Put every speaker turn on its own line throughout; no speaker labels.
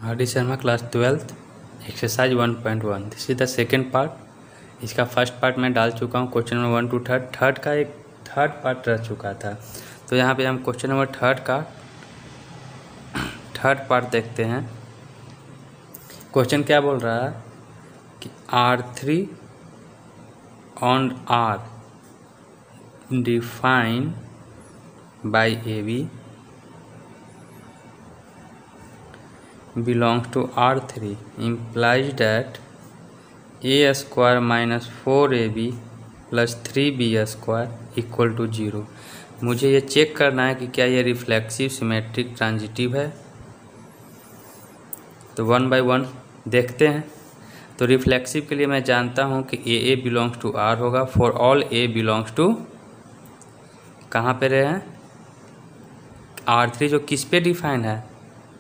R.D. Sharma class 12th exercise 1.1 this is the second part. इसका first part मैं डाल चुका हूँ, क्वेश्चन नंबर 1 to 3 थर्ड का एक थर्ड पार्ट रह चुका था। तो यहाँ पे हम क्वेश्चन नंबर थर्ड का थर्ड पार्ट देखते हैं। क्वेश्चन क्या बोल रहा है कि R3 on R define by AB belongs to R3 implies that A square minus 4AB plus 3B square equal to 0। मुझे ये चेक करना है कि क्या ये रिफ्लेक्सिव सिमेट्रिक ट्रांजिटिव है। तो वन बाय वन देखते हैं। तो रिफ्लेक्सिव के लिए मैं जानता हूँ कि A बिलोंग्स टू R होगा। For all A belongs to कहाँ पे रहे हैं R3 जो किस पे डिफाइन है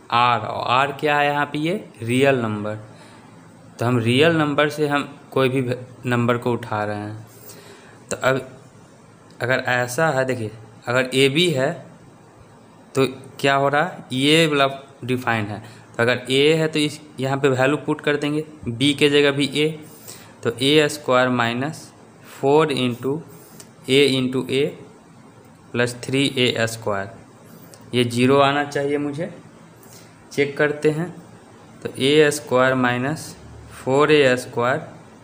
R, और R क्या है यहाँ पे, ये रियल नंबर। तो हम रियल नंबर से हम कोई भी नंबर को उठा रहे हैं। तो अब अगर ऐसा है, देखिए अगर AB है तो क्या हो रहा है, ये वाला डिफाइंड है। तो अगर A है तो इस यहाँ पे वैल्यू पुट कर देंगे, B के जगह भी A। तो A square minus 4 into A plus 3A square, ये 0 आना चाहिए मुझे। चेक करते हैं। तो A square minus 4A square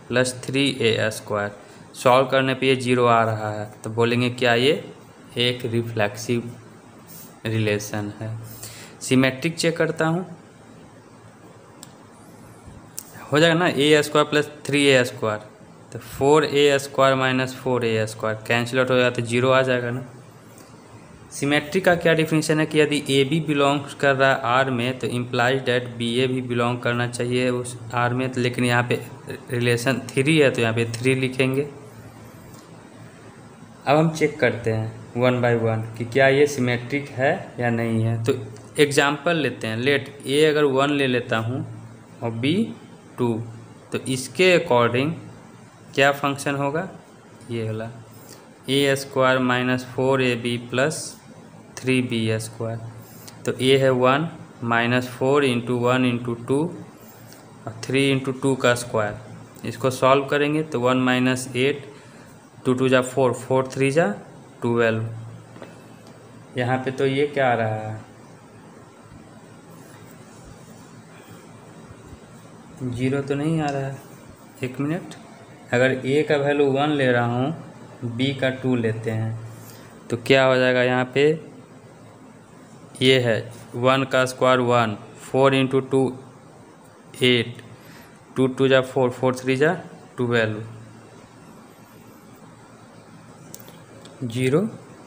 plus 3A square solve करने पे ये 0 आ रहा है। तो बोलेंगे क्या ये एक रिफ्लेक्सिव रिलेशन है। सिमेट्रिक चेक करता हूँ, हो जाएगा ना A square plus 3A square. तो 4A square minus 4A square cancel out हो जाएगा, तो 0 आ जाएगा ना। सिमेट्रिक का क्या डिफिनीशन है कि यदि AB बिलोंग्स कर रहा है R में तो इम्प्लाइज डैट BA भी बिलोंग करना चाहिए उस R में। तो लेकिन यहाँ पे रिलेशन 3 है तो यहाँ पे 3 लिखेंगे। अब हम चेक करते हैं वन बाय वन कि क्या ये सिमेट्रिक है या नहीं है। तो एग्जांपल लेते हैं। लेट A अगर 1 ले लेता हूँ और B 2, तो इसके अकॉर्डिंग क्या फंक्शन होगा, ये वाला A square minus 4AB plus 3B square. तो A है 1 माइनस 4 इंटू 1 इंटू 2 और 3 इंटू 2 का स्क्वायर। इसको सॉल्व करेंगे तो 1 माइनस 8, 2 2 जा 4, 4 3 जा 12। यहाँ पे तो ये क्या आ रहा है, 0 तो नहीं आ रहा है। एक मिनट, अगर A का वैल्यू 1 ले रहा हूँ, B का 2 लेते हैं तो क्या हो जाएगा, यहाँ पे ये है 1 का स्क्वायर 1, 4 इंटू 2 8, 2 2 जा 4, 4 3 जा 12। 0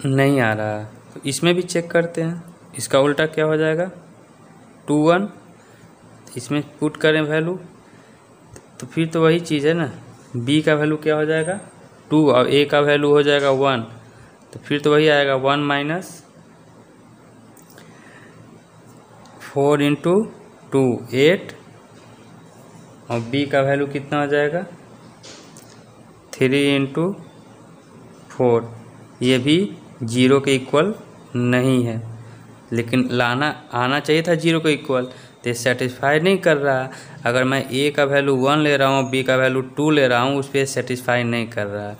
नहीं आ रहा है। तो इसमें भी चेक करते हैं। इसका उल्टा क्या हो जाएगा, 2 1, इसमें पुट करें वैल्यू तो फिर तो वही चीज़ है ना। B का वैल्यू क्या हो जाएगा 2 और A का वैल्यू हो जाएगा 1, तो फिर तो वही आएगा 1 माइनस 4 इंटू 2 8 और B का वैल्यू कितना हो जाएगा 3 इंटू 4। ये भी 0 के इक्वल नहीं है, लेकिन आना चाहिए था 0 के इक्वल। तो सेटिस्फाई नहीं कर रहा। अगर मैं A का वैल्यू 1 ले रहा हूँ, B का वैल्यू 2 ले रहा हूँ, उस पर सेटिस्फाई नहीं कर रहा।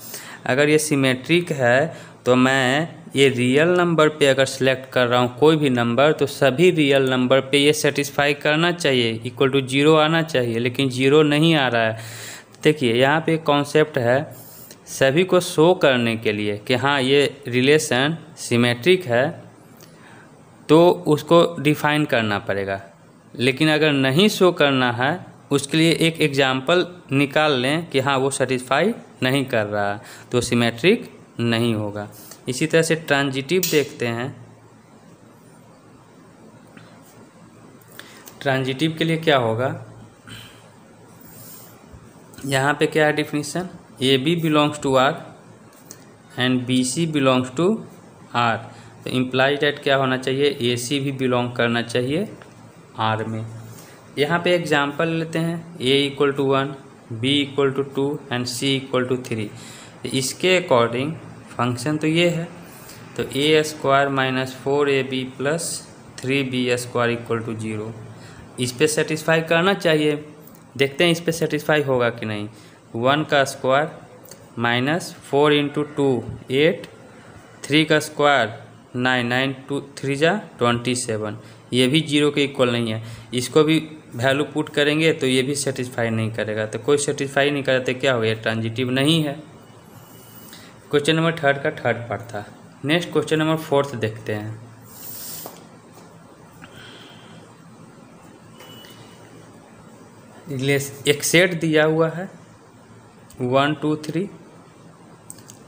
अगर ये सिमेट्रिक है तो मैं ये रियल नंबर पे अगर सेलेक्ट कर रहा हूँ कोई भी नंबर, तो सभी रियल नंबर पे ये सेटिस्फाई करना चाहिए, इक्वल टू 0 आना चाहिए, लेकिन 0 नहीं आ रहा है। देखिए यहाँ पे कॉन्सेप्ट है सभी को शो करने के लिए कि हाँ ये रिलेशन सिमेट्रिक है, तो उसको डिफाइन करना पड़ेगा। लेकिन अगर नहीं शो करना है, उसके लिए एक एग्जाम्पल निकाल लें कि हाँ वो सेटिस्फाई नहीं कर रहा, तो सिमेट्रिक नहीं होगा। इसी तरह से ट्रांजिटिव देखते हैं। ट्रांजिटिव के लिए क्या होगा, यहाँ पे क्या है definition, AB belongs to R and BC belongs to R। तो इम्प्लाइज डेट क्या होना चाहिए, AC भी बिलोंग करना चाहिए R में। यहाँ पे एग्जाम्पल लेते हैं। A equal to 1, B equal to 2 and C equal to 3। इसके अकॉर्डिंग फंक्शन तो ये है। तो A square minus 4AB plus 3B square equal to 0। इस पे सेटिस्फाई करना चाहिए। देखते हैं इस पे सेटिस्फाई होगा कि नहीं। 1 का स्क्वायर माइनस 4 इंटू 2 8, 3 का स्क्वायर 9, 9 2 3 जा 27, ये भी 0 के इक्वल नहीं है। इसको भी वैल्यू पुट करेंगे तो ये भी सेटिस्फाई नहीं करेगा। तो कोई सेटिस्फाई नहीं करता तो क्या हो गया, ट्रांजिटिव नहीं है। क्वेश्चन नंबर 3 का 3rd पार्ट था। नेक्स्ट क्वेश्चन नंबर 4th देखते हैं। एक सेट दिया हुआ है 1 2 3,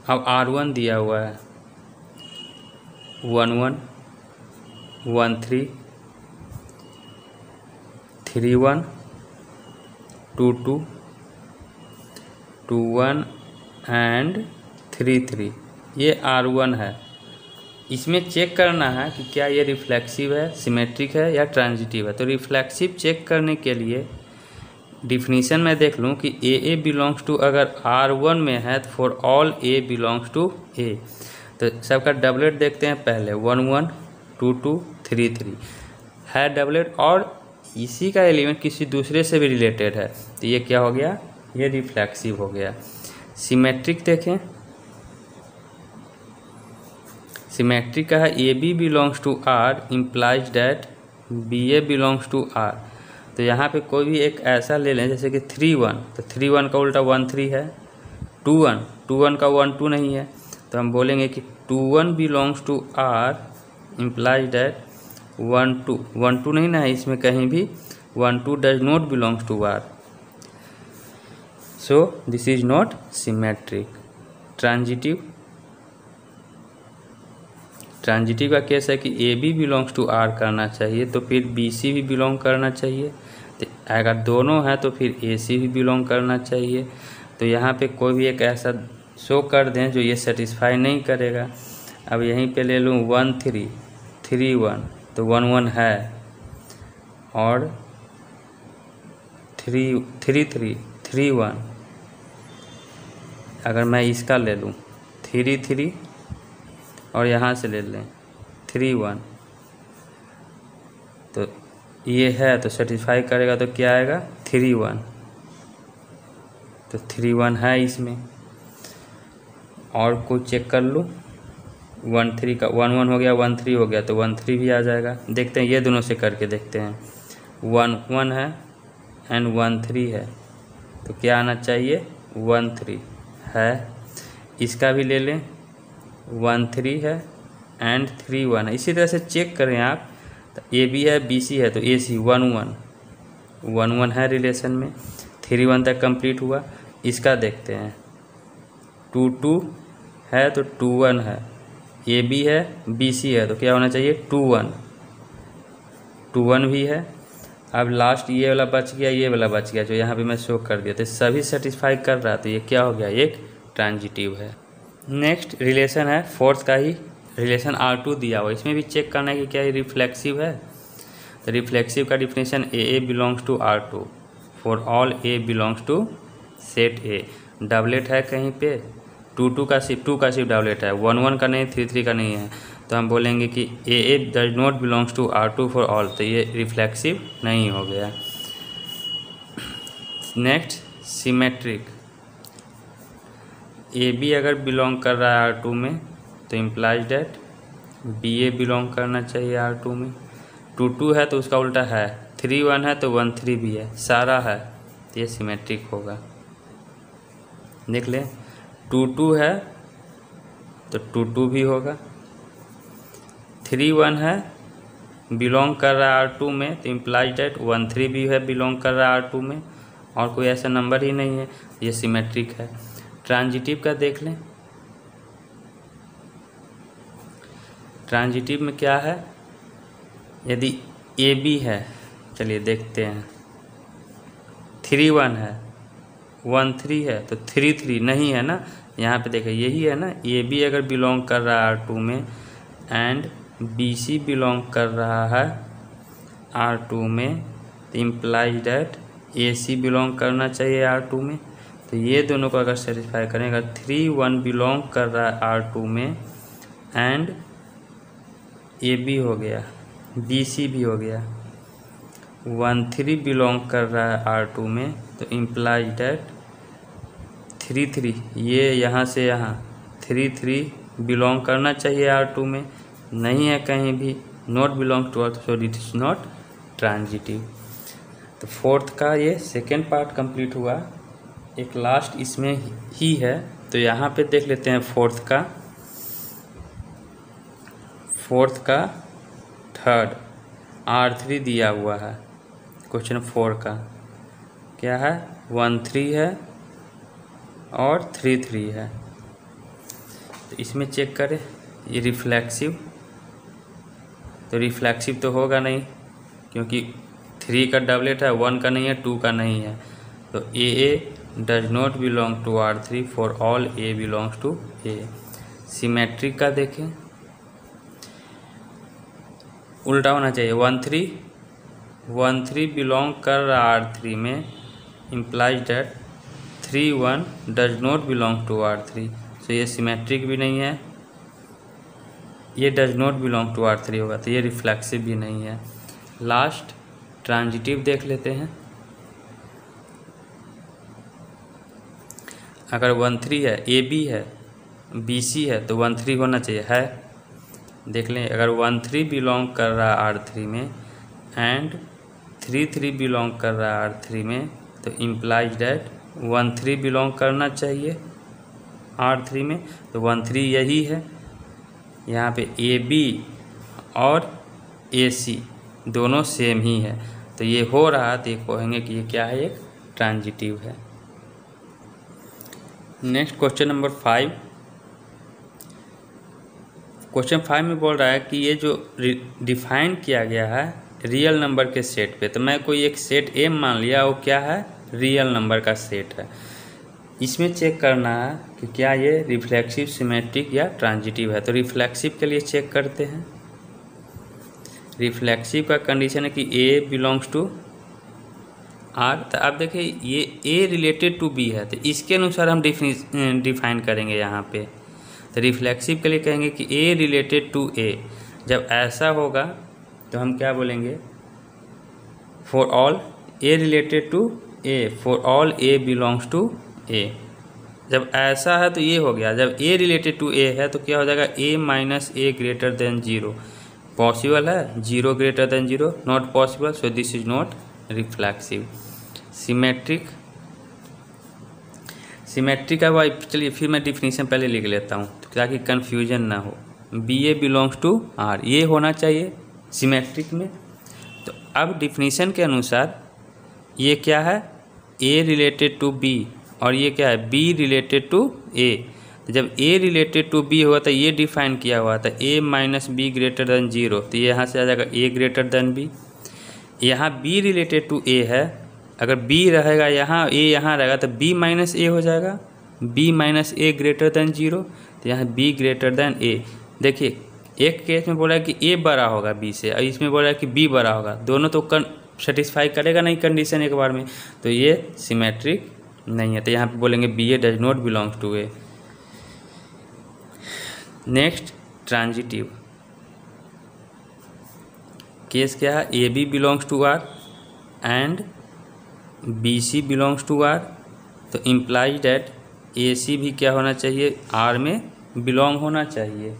अब R1 दिया हुआ है 1 1 1 3 3 1 2 2 2 1 एंड 3 3। ये R1 है। इसमें चेक करना है कि क्या ये रिफ्लेक्सिव है, सिमेट्रिक है या ट्रांजिटिव है। तो रिफ्लेक्सिव चेक करने के लिए डिफिनीशन में देख लूँ कि ए बिलोंग्स टू, अगर R1 में है तो for all A belongs to A. तो सबका डबलेट देखते हैं पहले 1 1 2 2 3 3 है डबलेट, और इसी का एलिमेंट किसी दूसरे से भी रिलेटेड है तो ये क्या हो गया, ये रिफ्लेक्सिव हो गया। सिमेट्रिक देखें, सिमेट्रिक का है A B belongs to R implies that B A belongs to R. तो यहाँ पे कोई भी एक ऐसा ले लें जैसे कि 3 1, तो 3 1 का उल्टा 1 3 है। 2 1 का 1 2 नहीं है, तो हम बोलेंगे कि 2 1 belongs to R implies that 1 2 नहीं ना है इसमें कहीं भी, 1 2 does not belongs to R, so this is not symmetric. Transitive का केस है कि A B belongs to R करना चाहिए तो फिर बी सी भी बिलोंग करना चाहिए। तो अगर दोनों हैं तो फिर ए सी भी बिलोंग करना चाहिए। तो यहाँ पे कोई भी एक ऐसा शो कर दें जो ये सेटिस्फाई नहीं करेगा। अब यहीं पे ले लूँ 1 3 3 1, तो 1 1 है, और 3 3 3 3 1, अगर मैं इसका ले लूँ 3 3 और यहाँ से ले लें 3 1, तो ये है तो सेटिस्फाई करेगा। तो क्या आएगा 3 1, तो 3 1 है इसमें। और कोई चेक कर लूँ 1 3 का 1 1 हो गया, 1 3 हो गया, तो 1 3 भी आ जाएगा। देखते हैं ये दोनों से करके देखते हैं। 1 1 है एंड 1 3 है, तो क्या आना चाहिए 1 3 है। इसका भी ले लें 1 3 है एंड 3 1 है। इसी तरह से चेक करें आप, तो ए बी है बी सी है तो ए सी 1 1 1 1 है रिलेशन में। 3 1 तक कंप्लीट हुआ। इसका देखते हैं 2 2 है तो 2 1 है, ए बी है बी सी है तो क्या होना चाहिए 2 1 भी है। अब लास्ट ये वाला बच गया, ये वाला बच गया जो यहाँ पे मैं शो कर दिया, तो सभी सेटिस्फाई कर रहा है तो ये क्या हो गया, एक ट्रांजिटिव है। नेक्स्ट रिलेशन है 4th का ही रिलेशन R2 दिया हुआ, इसमें भी चेक करना है कि क्या ये रिफ्लेक्सिव है। तो रिफ्लेक्सिव का definition A belongs to R2 for all A belongs to set A. Doublet है कहीं पे 2 2 का सिर्फ डबलेट है, 1 1 का नहीं, 3 3 का नहीं है, तो हम बोलेंगे कि a does not belongs to R2 for all, तो ये रिफ्लेक्सिव नहीं हो गया। नेक्स्ट सिमेट्रिक, ए बी अगर बिलोंग कर रहा है R2 में तो implies that B a belong करना चाहिए R2 में। 2 2 है तो उसका उल्टा है, 3 1 है तो 1 3 भी है, सारा है तो ये सिमेट्रिक होगा। देख ले 2 2 है तो 2 2 भी होगा। 3 1 है बिलोंग कर रहा है R2 में तो इम्प्लाइज डैट 1 3 भी है बिलोंग कर रहा है R2 में, और कोई ऐसा नंबर ही नहीं है, ये सिमेट्रिक है। ट्रांजिटिव का देख लें, ट्रांजिटिव में क्या है, यदि ए बी है, चलिए देखते हैं 3 1 है 1 3 है तो 3 3 नहीं है ना, यहाँ पे देखिए यही है ना, ए बी अगर बिलोंग कर रहा है R2 में एंड बी सी बिलोंग कर रहा है R2 में तो implies that A C belong करना चाहिए R2 में। तो ये दोनों को अगर सेटिस्फाई करेंगे, 3 1 बिलोंग कर रहा है R2 में एंड ए बी हो गया, बी सी भी हो गया, 13 बिलोंग कर रहा है R2 में, तो इम्प्लाइज डैट 33 ये यहाँ से यहाँ 33 बिलोंग करना चाहिए R2 में, नहीं है कहीं भी, not belong to R, so it is not transitive. तो फोर्थ का ये सेकेंड पार्ट कंप्लीट हुआ। एक लास्ट इसमें ही है, तो यहाँ पे देख लेते हैं फोर्थ का थर्ड R3 दिया हुआ है। क्वेश्चन 4 का क्या है, 13 है और 33 है। तो इसमें चेक करें, ये रिफ्लेक्सिव, तो रिफ्लेक्सिव तो होगा नहीं क्योंकि 3 का डबलेट है, 1 का नहीं है, 2 का नहीं है। तो AA does not belong to R3 for all A belongs to A। Symmetric का देखें, उल्टा होना चाहिए, 13 बिलोंग कर रहा R3 में, implies that 31 does not belong to R3। तो ये सिमेट्रिक भी नहीं है, ये does not belong to R3 होगा, तो ये रिफ्लेक्सिव भी नहीं है। लास्ट ट्रांजिटिव देख लेते हैं। अगर 13 है, AB है, BC है, तो 13 होना चाहिए, है। देख लें, अगर 13 बिलोंग कर रहा है R3 में एंड 33 बिलोंग कर रहा है R3 में, तो इम्प्लाइज डैट 13 बिलोंग करना चाहिए R3 में, तो 13 यही है। यहाँ पे AB और AC दोनों सेम ही है, तो ये हो रहा, तो ये कहेंगे कि ये क्या है, एक ट्रांजिटिव है। Next question number 5। क्वेश्चन 5 में बोल रहा है कि ये जो डिफाइन किया गया है रियल नंबर के सेट पे, तो मैं कोई एक सेट M मान लिया, वो क्या है, रियल नंबर का सेट है। इसमें चेक करना है कि क्या ये रिफ्लेक्सिव, सिमेट्रिक या ट्रांजिटिव है। तो रिफ्लेक्सिव के लिए चेक करते हैं। रिफ्लेक्सिव का कंडीशन है कि A बिलोंग्स टू R। तो अब देखिए ये A रिलेटेड टू B है, तो इसके अनुसार हम डिफाइन करेंगे यहाँ पे। तो रिफ्लेक्सिव के लिए कहेंगे कि A रिलेटेड टू A। जब ऐसा होगा तो हम क्या बोलेंगे, for all A related to A, for all A belongs to A। जब ऐसा है तो ये हो गया। जब A रिलेटेड टू A है तो क्या हो जाएगा, A minus A greater than 0। Possible है, 0 greater than 0 not possible, so this is not reflexive. Symmetric का भाई, चलिए फिर मैं डिफिनीशन पहले लिख लेता हूँ ताकि कन्फ्यूजन ना हो। BA बिलोंग्स टू R, ये होना चाहिए सिमेट्रिक में। तो अब डिफिनीशन के अनुसार ये क्या है, A रिलेटेड टू B, और ये क्या है, B रिलेटेड टू A। तो जब A रिलेटेड टू B हुआ तो ये डिफाइन किया हुआ था A minus B greater than 0, तो ये यहाँ से आ जाएगा A ग्रेटर देन B। यहाँ B रिलेटेड टू A है, अगर B रहेगा यहाँ, A यहाँ रहेगा, तो B माइनस A हो जाएगा, B minus A greater than 0, तो यहाँ B ग्रेटर देन A। देखिए एक केस में बोला है कि A बड़ा होगा B से, और इसमें बोला है कि B बड़ा होगा, दोनों तो सेटिस्फाई करेगा नहीं कंडीशन एक बार में, तो ये सिमेट्रिक नहीं है। तो यहाँ पे बोलेंगे BA does not belongs to A। Next transitive case क्या है, AB belongs to R and BC belongs to R, तो इम्प्लाइज डैट AC भी क्या होना चाहिए, R में बिलोंग होना चाहिए।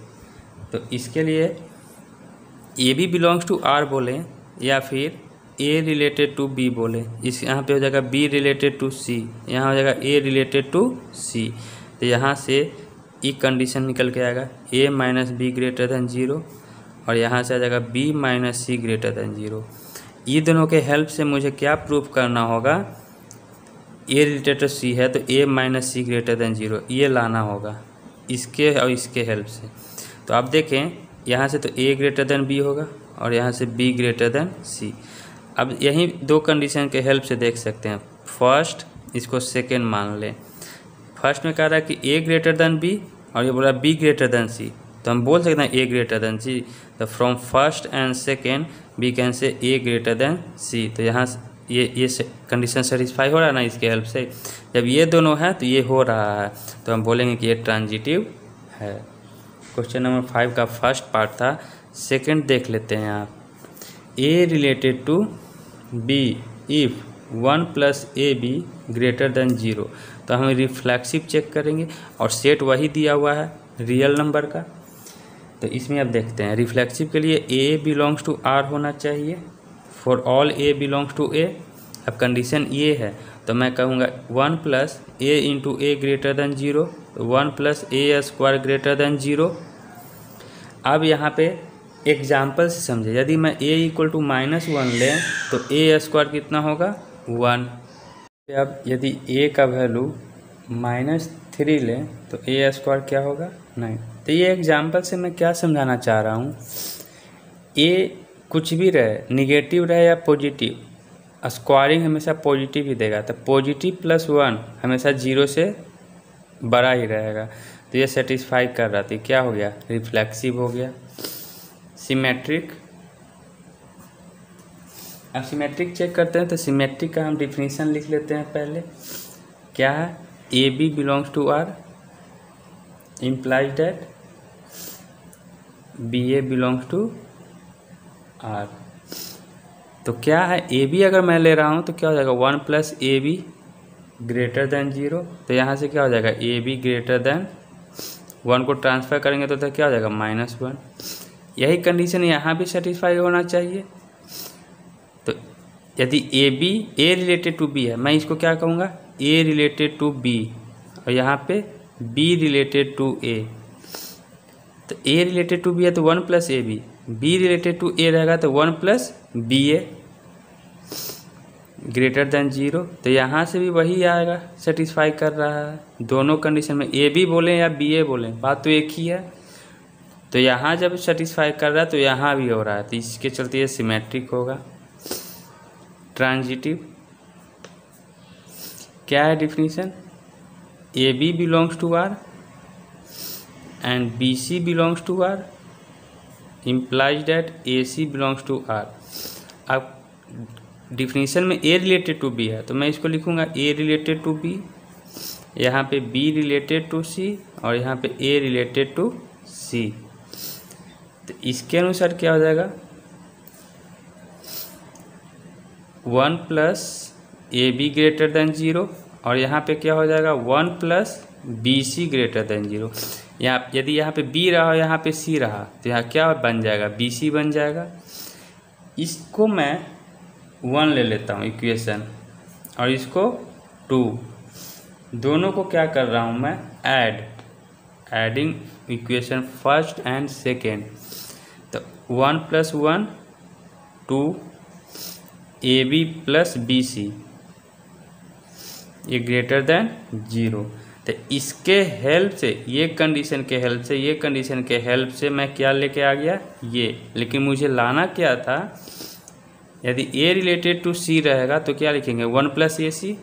तो इसके लिए AB बिलोंग्स टू R बोलें या फिर A रिलेटेड टू B बोलें। इस यहाँ पे हो जाएगा B रिलेटेड टू C, यहाँ हो जाएगा A रिलेटेड टू C। तो यहाँ से ई कंडीशन निकल के आएगा A minus B greater than 0, और यहाँ से आ जाएगा B minus C greater than 0। ये दोनों के हेल्प से मुझे क्या प्रूफ करना होगा, A रिलेटेड टू C है तो A minus C greater than 0, ये लाना होगा इसके और इसके हेल्प से। तो आप देखें यहाँ से तो A ग्रेटर देन B होगा और यहाँ से B ग्रेटर देन C। अब यही दो कंडीशन के हेल्प से देख सकते हैं। फर्स्ट, इसको सेकेंड मान लें। फर्स्ट में कह रहा है कि A ग्रेटर देन B और ये बोला B ग्रेटर देन C, तो हम बोल सकते हैं A ग्रेटर देन C। तो from first and second we can say A greater than C। तो यहाँ ये कंडीशन सेटिस्फाई हो रहा है ना इसके हेल्प से। जब ये दोनों है तो ये हो रहा है, तो हम बोलेंगे कि ये ट्रांजिटिव है। क्वेश्चन नंबर 5 का फर्स्ट पार्ट था। सेकंड देख लेते हैं आप। A related to B if 1 plus A B greater than 0। तो हम रिफ्लेक्सिव चेक करेंगे और सेट वही दिया हुआ है रियल नंबर का। तो इसमें अब देखते हैं रिफ्लेक्सिव के लिए ए बिलोंग्स टू आर होना चाहिए for all A belongs to ए। अब कंडीशन ये है तो मैं कहूँगा 1 plus a into a greater than 0, 1 plus a square greater than 0। अब यहाँ पे एग्जाम्पल से समझे, यदि मैं a इक्वल टू -1 लें तो ए स्क्वायर कितना होगा 1। अब यदि a का वैल्यू -3 लें तो ए स्क्वायर क्या होगा 9। तो ये एग्जाम्पल से मैं क्या समझाना चाह रहा हूँ, a कुछ भी रहे, निगेटिव रहे या पॉजिटिव, स्क्वायरिंग हमेशा पॉजिटिव ही देगा। तो पॉजिटिव प्लस 1 हमेशा 0 से बड़ा ही रहेगा। तो ये सेटिस्फाई कर रहा था, क्या हो गया रिफ्लेक्सिव हो गया। सिमेट्रिक, अब सिमेट्रिक चेक करते हैं। तो सिमेट्रिक का हम डिफिनीशन लिख लेते हैं पहले। क्या है, A B belongs to R implies that B A belongs to R. तो क्या है, ए बी अगर मैं ले रहा हूँ तो क्या हो जाएगा 1 प्लस ए बी ग्रेटर देन 0। तो यहाँ से क्या हो जाएगा ए बी ग्रेटर देन 1 को ट्रांसफ़र करेंगे तो क्या हो जाएगा -1। यही कंडीशन यहाँ भी सेटिस्फाई होना चाहिए। तो यदि ए B A related to B है, मैं इसको क्या कहूँगा ए रिलेटेड टू बी, और यहाँ पे बी रिलेटेड टू ए। तो ए रिलेटेड टू बी है तो 1 plus A b, b related to a रहेगा तो 1 plus b a greater than 0। तो यहाँ से भी वही आएगा, सेटिस्फाई कर रहा है। दोनों कंडीशन में ए बी बोलें या बी ए बोलें, बात तो एक ही है। तो यहाँ जब सेटिस्फाई कर रहा है तो यहाँ भी हो रहा है, तो इसके चलते ये सिमेट्रिक होगा। ट्रांजिटिव, क्या है definition, A B belongs to R and B C belongs to R implies that A C belongs to R. अब डिफिनीशन में ए रिलेटेड टू बी है तो मैं इसको लिखूँगा ए रिलेटेड टू बी, यहाँ पे बी रिलेटेड टू सी और यहाँ पे ए रिलेटेड टू सी। तो इसके अनुसार क्या हो जाएगा 1 प्लस ए बी ग्रेटर देन 0 और यहाँ पे क्या हो जाएगा 1 plus B C greater than 0। यहाँ यदि यहाँ पे बी रहा और यहाँ पे सी रहा तो यहाँ क्या बन जाएगा बी सी बन जाएगा। इसको मैं 1 ले लेता हूँ इक्वेशन और इसको 2, दोनों को क्या कर रहा हूँ मैं adding equation first and second. तो 1 plus 1 2 A B plus B C ये ग्रेटर देन 0। तो इसके हेल्प से ये कंडीशन के हेल्प से मैं क्या लेके आ गया ये। लेकिन मुझे लाना क्या था, यदि ए रिलेटेड टू सी रहेगा तो क्या लिखेंगे 1 प्लस ए सी,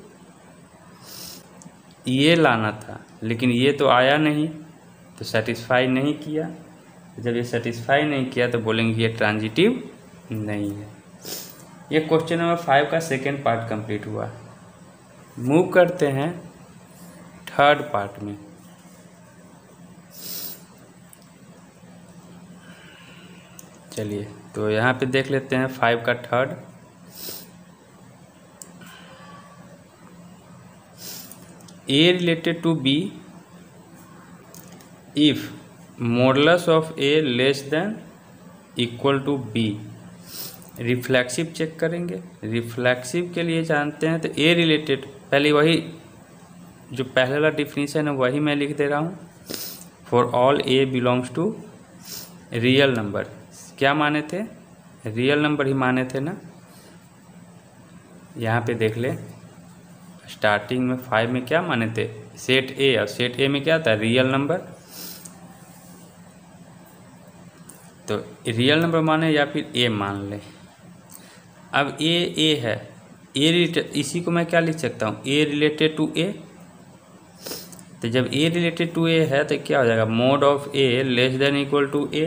ये लाना था। लेकिन ये तो आया नहीं तो सेटिस्फाई नहीं किया। जब ये सेटिस्फाई नहीं किया तो बोलेंगे ये ट्रांजिटिव नहीं है। ये क्वेश्चन नंबर 5 का सेकेंड पार्ट कंप्लीट हुआ। मूव करते हैं थर्ड पार्ट में। चलिए तो यहाँ पे देख लेते हैं 5 का third. A related to B if modulus of A less than equal to B. Reflexive check करेंगे। रिफ्लेक्सिव के लिए जानते हैं तो ए रिलेटेड, पहले वही जो पहले वाला डिफिनीशन है वही मैं लिख दे रहा हूँ। For all A belongs to real number, क्या माने थे रियल नंबर ही माने थे ना। यहाँ पे देख ले स्टार्टिंग में 5 में क्या माने थे सेट ए, और सेट ए में क्या था रियल नंबर। तो रियल नंबर माने या फिर ए मान ले। अब ए है, ए रिलेटेड, इसी को मैं क्या लिख सकता हूँ ए रिलेटेड टू ए। तो जब ए रिलेटेड टू ए है तो क्या हो जाएगा mod of A less than equal to ए।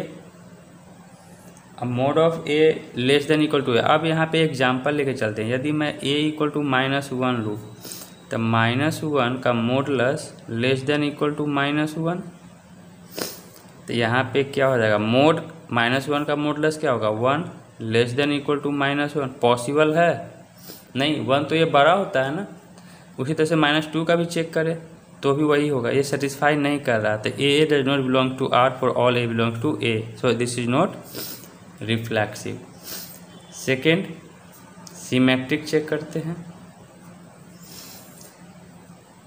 अब mod of A less than equal to ए। अब यहाँ पे एग्जांपल लेके चलते हैं। यदि मैं ए इक्वल टू -1 लूँ तो -1 का modulus less than equal to -1। तो यहाँ पे क्या हो जाएगा मोड -1 का मॉडुलस क्या होगा 1 less than equal to -1। Possible है नहीं 1 तो ये बड़ा होता है ना, उसी तरह से -2 का भी चेक करें तो भी वही होगा। ये सेटिस्फाई नहीं कर रहा, तो a does not belong to R for all a belong to A, so this is not reflexive. Second, symmetric check करते हैं।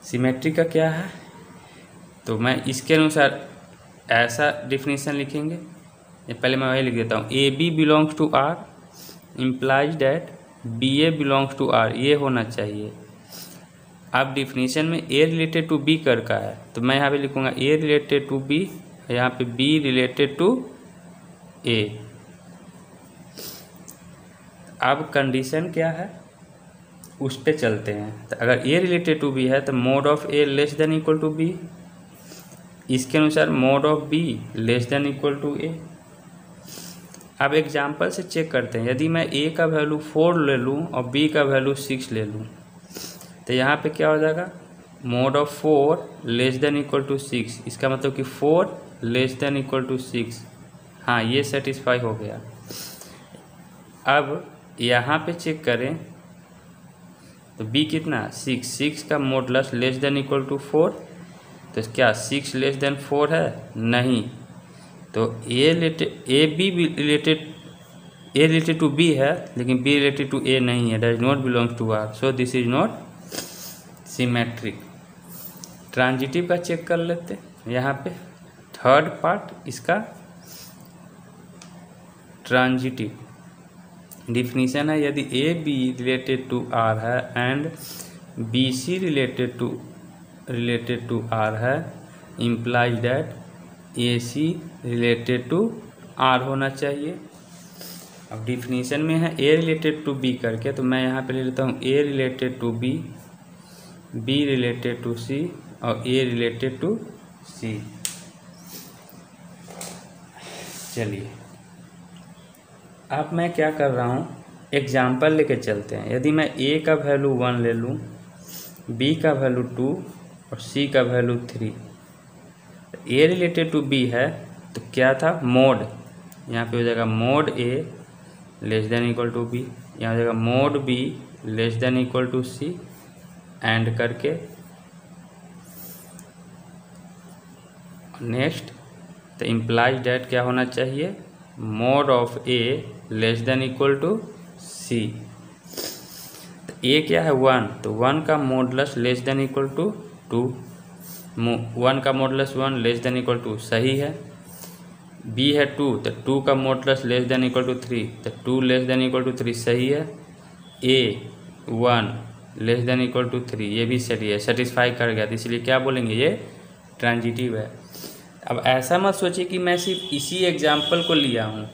सिमेट्रिक का क्या है, तो मैं इसके अनुसार ऐसा डिफिनीशन लिखेंगे, पहले मैं वही लिख देता हूँ। A B belongs to R implies that B A belongs to R, ये होना चाहिए। अब डिफिनीशन में ए रिलेटेड टू बी कर का है, तो मैं यहाँ पे लिखूँगा ए रिलेटेड टू बी, यहाँ पे बी रिलेटेड टू ए। अब कंडीशन क्या है उस पे चलते हैं। तो अगर ए रिलेटेड टू बी है तो mod of A less than equal to b, इसके अनुसार mod of b less than equal to ए। अब एग्जाम्पल से चेक करते हैं, यदि मैं ए का वैल्यू 4 ले लूँ और बी का वैल्यू 6 ले लूँ, तो यहाँ पे क्या हो जाएगा, mod of 4 less than equal to 6, इसका मतलब कि 4 लेस देन इक्वल टू 6। हाँ, ये सेटिस्फाई हो गया। अब यहाँ पे चेक करें तो बी कितना 6 का modulus less than equal to 4, तो क्या 6 लेस देन 4 है, नहीं। तो ए रिलेटेड टू बी है लेकिन बी रिलेटेड टू ए नहीं है, does not belongs to R, so this is not symmetric. Transitive का चेक कर लेते हैं। यहाँ पे थर्ड पार्ट इसका ट्रांजिटिव डिफिनीशन है, यदि ए बी रिलेटेड टू आर है and B c related to R है, implies that a c related to R होना चाहिए। अब डिफिनीशन में है ए रिलेटेड टू बी करके, तो मैं यहाँ पे ले लेता हूँ a related to b, b related to c और ए रिलेटेड टू सी। चलिए अब मैं क्या कर रहा हूँ, एग्जाम्पल लेके चलते हैं। यदि मैं ए का वैल्यू 1 ले लूँ, बी का वैल्यू 2 और सी का value 3, A related to B है तो क्या था, मोड, यहाँ पे हो जाएगा mod A less than equal to B, यहाँ हो जाएगा mod B less than equal to C, and करके नेक्स्ट। तो इम्प्लाइज डैट क्या होना चाहिए, mod of A less than equal to C. तो ए क्या है 1, तो 1 का modulus less than equal to 2, 1 का modulus 1 less than equal to सही है। बी है 2, तो 2 का modulus less than equal to 3, तो 2 लेस देन इक्वल टू 3 सही है। ए 1 लेस देन इक्वल टू 3, ये भी सही है, सेटिस्फाई कर गया, तो इसलिए क्या बोलेंगे, ये ट्रांजिटिव है। अब ऐसा मत सोचिए कि मैं सिर्फ इसी एग्जाम्पल को लिया हूँ,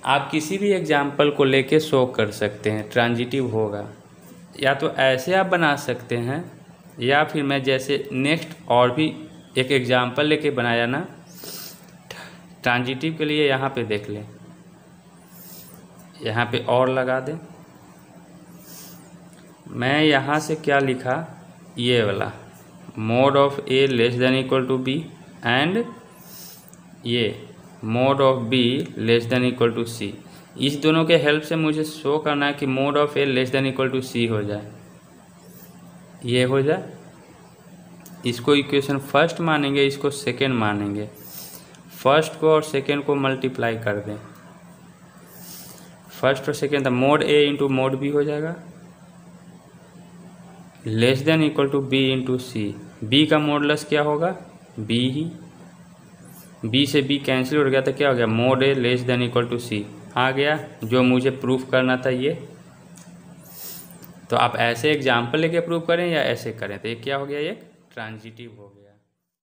आप किसी भी एग्जाम्पल को लेके शो कर सकते हैं, ट्रांजिटिव होगा। या तो ऐसे आप बना सकते हैं, या फिर मैं जैसे नेक्स्ट और भी एक एग्जाम्पल लेके बनाया ना ट्रांजिटिव के लिए, यहाँ पे देख लें, यहाँ पे और लगा दें। मैं यहाँ से क्या लिखा, ये वाला mod of A less than equal to b and ये mod of b less than equal to c. इस दोनों के हेल्प से मुझे शो करना है कि mod of A less than equal to c हो जाए, ये हो जाए। इसको इक्वेशन फर्स्ट मानेंगे, इसको सेकेंड मानेंगे, फर्स्ट को और सेकेंड को मल्टीप्लाई कर दें, फर्स्ट और सेकेंड, तो mod a into mod b हो जाएगा less than equal to b into c. B का मॉडुलस क्या होगा, बी ही, बी से बी कैंसिल हो गया तो क्या हो गया, mod A less than equal to c आ गया, जो मुझे प्रूफ करना था ये। तो आप ऐसे एग्जाम्पल लेके प्रूफ करें या ऐसे करें, तो ये क्या हो गया, ये ट्रांजिटिव हो गया।